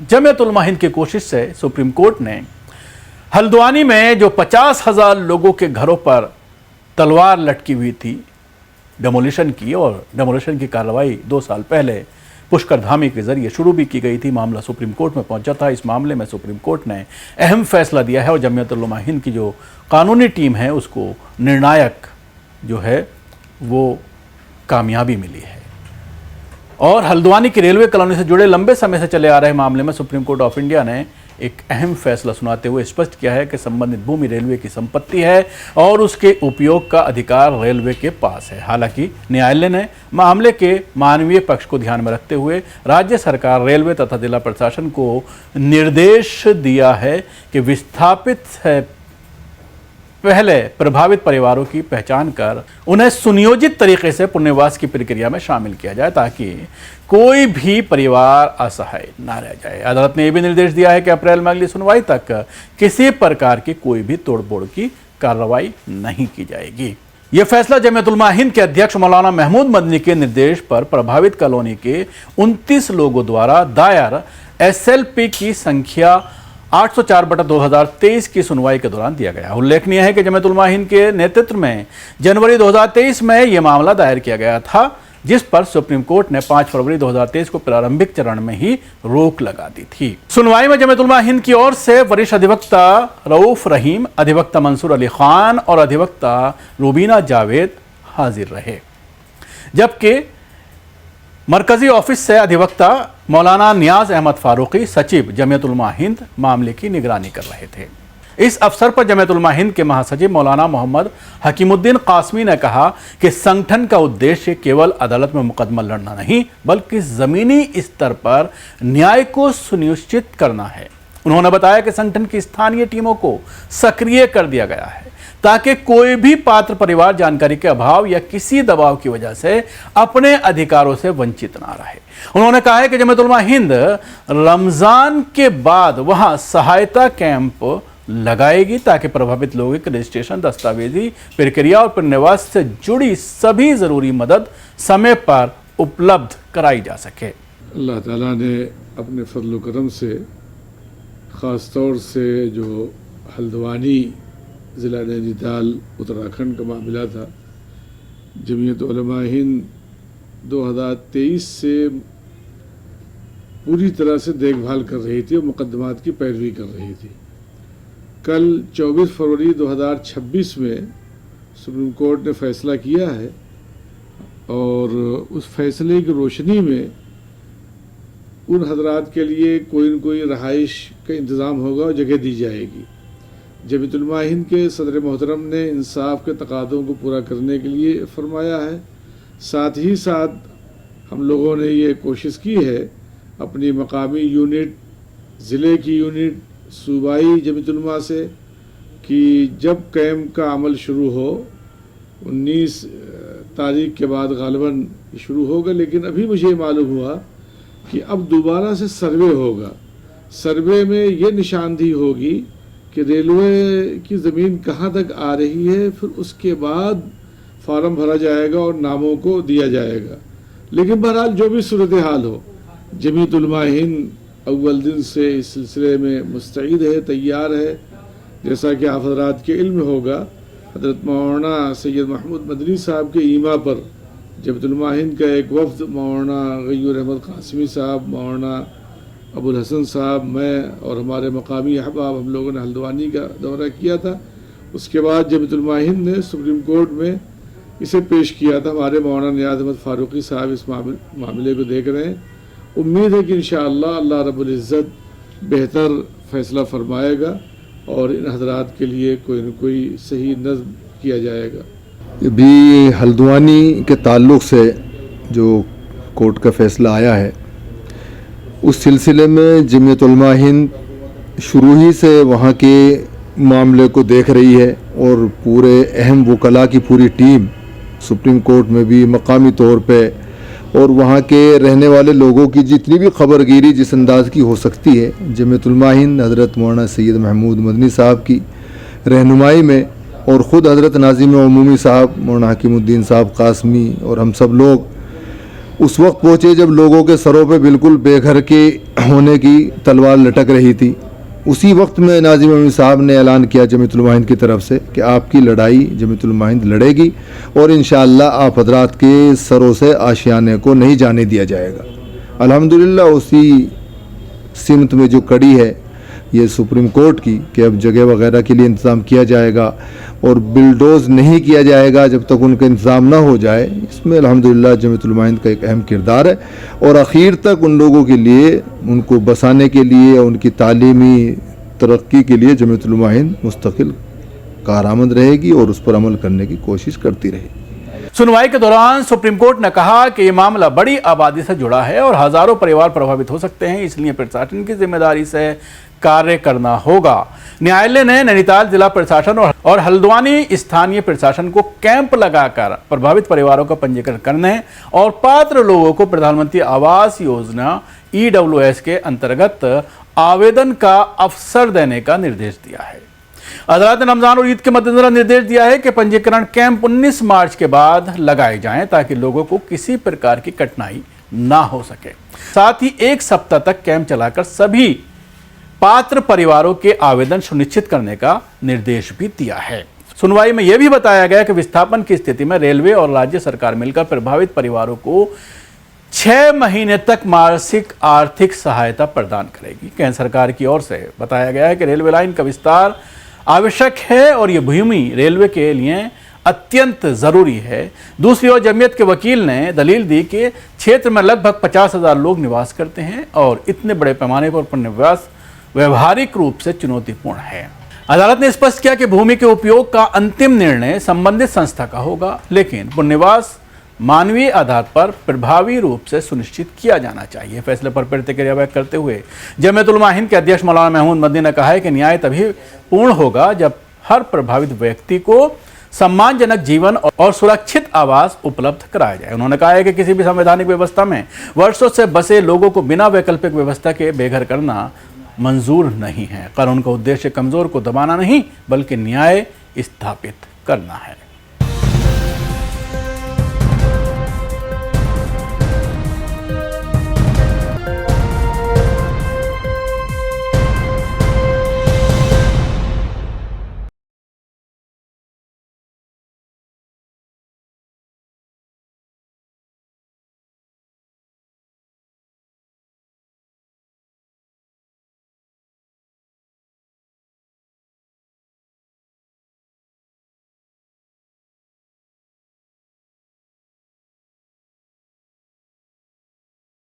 जमीयत उलमा हिंद की कोशिश से सुप्रीम कोर्ट ने हल्द्वानी में जो 50,000 लोगों के घरों पर तलवार लटकी हुई थी, डेमोलिशन की, और डेमोलिशन की कार्रवाई 2 साल पहले पुष्कर धामी के जरिए शुरू भी की गई थी। मामला सुप्रीम कोर्ट में पहुंचा था। इस मामले में सुप्रीम कोर्ट ने अहम फैसला दिया है और जमीयत उलमा हिंद की जो कानूनी टीम है उसको निर्णायक जो है वो कामयाबी मिली है। और हल्द्वानी की रेलवे कॉलोनी से जुड़े लंबे समय से चले आ रहे मामले में सुप्रीम कोर्ट ऑफ इंडिया ने एक अहम फैसला सुनाते हुए स्पष्ट किया है कि संबंधित भूमि रेलवे की संपत्ति है और उसके उपयोग का अधिकार रेलवे के पास है। हालांकि न्यायालय ने मामले के मानवीय पक्ष को ध्यान में रखते हुए राज्य सरकार, रेलवे तथा जिला प्रशासन को निर्देश दिया है कि विस्थापित है पहले प्रभावित परिवारों की पहचान कर उन्हें सुनियोजित तरीके से पुनर्वास की प्रक्रिया में शामिल किया जाए ताकि कोई भी परिवार असहाय न रह जाए। अदालत ने यह भी निर्देश दिया है कि अप्रैल में अगली सुनवाई तक किसी प्रकार की कोई भी तोड़फोड़ की कार्रवाई नहीं की जाएगी। यह फैसला जमीयत उलमा हिंद के अध्यक्ष मौलाना महमूद मदनी के निर्देश पर प्रभावित कॉलोनी के 29 लोगों द्वारा दायर SLP की संख्या 804/2023 की सुनवाई के दौरान दिया गया। उल्लेखनीय है कि जमीयत उलमा हिंद के नेतृत्व में जनवरी 2023 में यह मामला दायर किया गया था, जिस पर सुप्रीम कोर्ट ने 5 फरवरी 2023 को प्रारंभिक चरण में ही रोक लगा दी थी। सुनवाई में जमीयत उलमा हिंद की ओर से वरिष्ठ अधिवक्ता रऊफ रहीम, अधिवक्ता मंसूर अली खान और अधिवक्ता रुबीना जावेद हाजिर रहे, जबकि मरकजी ऑफिस से अधिवक्ता मौलाना नियाज अहमद फारूकी, सचिव जमीयत उलमा हिंद, मामले की निगरानी कर रहे थे। इस अवसर पर जमीयत उलमा हिंद के महासचिव मौलाना मोहम्मद हकीमुद्दीन कासमी ने कहा कि संगठन का उद्देश्य केवल अदालत में मुकदमा लड़ना नहीं बल्कि जमीनी स्तर पर न्याय को सुनिश्चित करना है। उन्होंने बताया कि संगठन की स्थानीय टीमों को सक्रिय कर दिया गया है ताकि कोई भी पात्र परिवार जानकारी के अभाव या किसी दबाव की वजह से अपने अधिकारों से वंचित ना रहे। उन्होंने कहा है कि जमीयत उलमा हिंद रमजान के बाद वहां सहायता कैंप लगाएगी ताकि प्रभावित लोगों के रजिस्ट्रेशन, दस्तावेजी प्रक्रिया और पुनर्वास से जुड़ी सभी जरूरी मदद समय पर उपलब्ध कराई जा सके। अल्लाह ताला ने अपने फजल करम से ख़ास तौर से जो हल्द्वानी ज़िला नैनीताल उत्तराखंड का मामला था, जमीयत उलमा हिंद 2023 से पूरी तरह से देखभाल कर रही थी और मुकदमात की पैरवी कर रही थी। कल 24 फरवरी 2026 में सुप्रीम कोर्ट ने फैसला किया है और उस फैसले की रोशनी में उन हजरात के लिए कोई न कोई रहाइश का इंतज़ाम होगा और जगह दी जाएगी। जमीयत उलमा हिंद के सदर मोहतरम ने इंसाफ के तकादों को पूरा करने के लिए फरमाया है। साथ ही साथ हम लोगों ने ये कोशिश की है अपनी मकामी यूनिट, ज़िले की यूनिट, सूबाई जमीयत उलमा से कि जब कैंप का अमल शुरू हो 19 तारीख के बाद गालिबन शुरू होगा, लेकिन अभी मुझे मालूम हुआ कि अब दोबारा से सर्वे होगा। सर्वे में ये निशानदेही होगी कि रेलवे की ज़मीन कहाँ तक आ रही है, फिर उसके बाद फार्म भरा जाएगा और नामों को दिया जाएगा। लेकिन बहरहाल जो भी सूरत हाल हो, जमीयत उलमा हिंद अव्वल दिन से इस सिलसिले में मुस्तैद है, तैयार है। जैसा कि आप हज़रात के इल्म होगा, हज़रत मौलाना सैयद महमूद मदनी साहब के ईमा पर जमीयत उलमा हिंद का एक वफ़द, मौलाना गयूर अहमद कासमी साहब, मौलाना अबुल हसन साहब, मैं और हमारे मकामी अहबाब, हम लोगों ने हल्द्वानी का दौरा किया था। उसके बाद जमीयत उलमा हिंद ने सुप्रीम कोर्ट में इसे पेश किया था। हमारे मौलाना नियाज़ अहमद फारूकी साहब इस मामले को देख रहे हैं। उम्मीद है कि इंशाअल्लाह अल्लाह रब्बुल इज़्ज़त बेहतर फ़ैसला फरमाएगा और इन हज़रात के लिए कोई न कोई सही नज़्म किया जाएगा। अभी हल्द्वानी के ताल्लुक़ से जो कोर्ट का फ़ैसला आया है, उस सिलसिले में जमीयत उलमा हिंद शुरू ही से वहाँ के मामले को देख रही है और पूरे अहम वकला की पूरी टीम सुप्रीम कोर्ट में भी मकामी तौर पे और वहाँ के रहने वाले लोगों की जितनी भी खबरगिरी जिस अंदाज़ की हो सकती है, जमीयत उलमा हिंद हज़रत मौलाना सैयद महमूद मदनी साहब की रहनुमाई में और ख़ुद हज़रत नाज़िम उमूमी साहब, मौलाना हकीमुद्दीन साहब कासमी और हम सब लोग उस वक्त पहुँचे जब लोगों के सरों पे बिल्कुल बेघर के होने की तलवार लटक रही थी। उसी वक्त में नाज़िम अमीन साहब ने ऐलान किया जमीयतुल उलमा हिंद की तरफ से कि आपकी लड़ाई जमीयतुल उलमा हिंद लड़ेगी और इंशाअल्लाह आप हजरात के सरों से आशियाने को नहीं जाने दिया जाएगा। अल्हम्दुलिल्लाह उसी सिमत में जो कड़ी है ये सुप्रीम कोर्ट की कि अब जगह वगैरह के लिए इंतज़ाम किया जाएगा और बिलडोज नहीं किया जाएगा जब तक उनका इंतज़ाम ना हो जाए, इसमें अल्हम्दुलिल्लाह जमीयतुल उलमा हिंद का एक अहम किरदार है और आखिर तक उन लोगों के लिए, उनको बसाने के लिए, उनकी तालीमी तरक्की के लिए जमीयतुल उलमा हिंद मुस्तकिल कारआमद रहेगी और उस पर अमल करने की कोशिश करती रहेगी। सुनवाई के दौरान सुप्रीम कोर्ट ने कहा कि यह मामला बड़ी आबादी से जुड़ा है और हजारों परिवार प्रभावित हो सकते हैं, इसलिए प्रशासन की जिम्मेदारी से कार्य करना होगा। न्यायालय ने नैनीताल जिला प्रशासन और हल्द्वानी स्थानीय प्रशासन को कैंप लगाकर प्रभावित परिवारों का पंजीकरण करने और पात्र लोगों को प्रधानमंत्री आवास योजना EWS के अंतर्गत आवेदन का अवसर देने का निर्देश दिया है। अदालत ने रमजान और ईद के मद्देनजर निर्देश दिया है कि पंजीकरण कैंप 19 मार्च के बाद लगाए जाएं ताकि लोगों को किसी प्रकार की कठिनाई ना हो सके। साथ ही 1 सप्ताह तक कैंप चलाकर सभी पात्र परिवारों के आवेदन सुनिश्चित करने का निर्देश भी दिया है। सुनवाई में यह भी बताया गया कि विस्थापन की स्थिति में रेलवे और राज्य सरकार मिलकर प्रभावित परिवारों को 6 महीने तक मासिक आर्थिक सहायता प्रदान करेगी। केंद्र सरकार की ओर से बताया गया है कि रेलवे लाइन का विस्तार आवश्यक है और यह भूमि रेलवे के लिए अत्यंत जरूरी है। दूसरी ओर जमीयत के वकील ने दलील दी कि क्षेत्र में लगभग 50,000 लोग निवास करते हैं और इतने बड़े पैमाने पर पुनर्वास व्यवहारिक रूप से चुनौतीपूर्ण है। अदालत ने स्पष्ट किया कि भूमि के उपयोग का अंतिम निर्णय संबंधित संस्था का होगा, लेकिन पुनर्वास मानवीय आधार पर प्रभावी रूप से सुनिश्चित किया जाना चाहिए। फैसले पर प्रतिक्रिया व्यक्त करते हुए जमीयतुल उलमा हिंद के अध्यक्ष मौलाना महमूद मदनी ने कहा है कि न्याय तभी पूर्ण होगा जब हर प्रभावित व्यक्ति को सम्मानजनक जीवन और सुरक्षित आवास उपलब्ध कराया जाए। उन्होंने कहा है कि किसी भी संवैधानिक व्यवस्था में वर्षों से बसे लोगों को बिना वैकल्पिक व्यवस्था के बेघर करना मंजूर नहीं है। कानून का उद्देश्य कमजोर को दबाना नहीं बल्कि न्याय स्थापित करना है।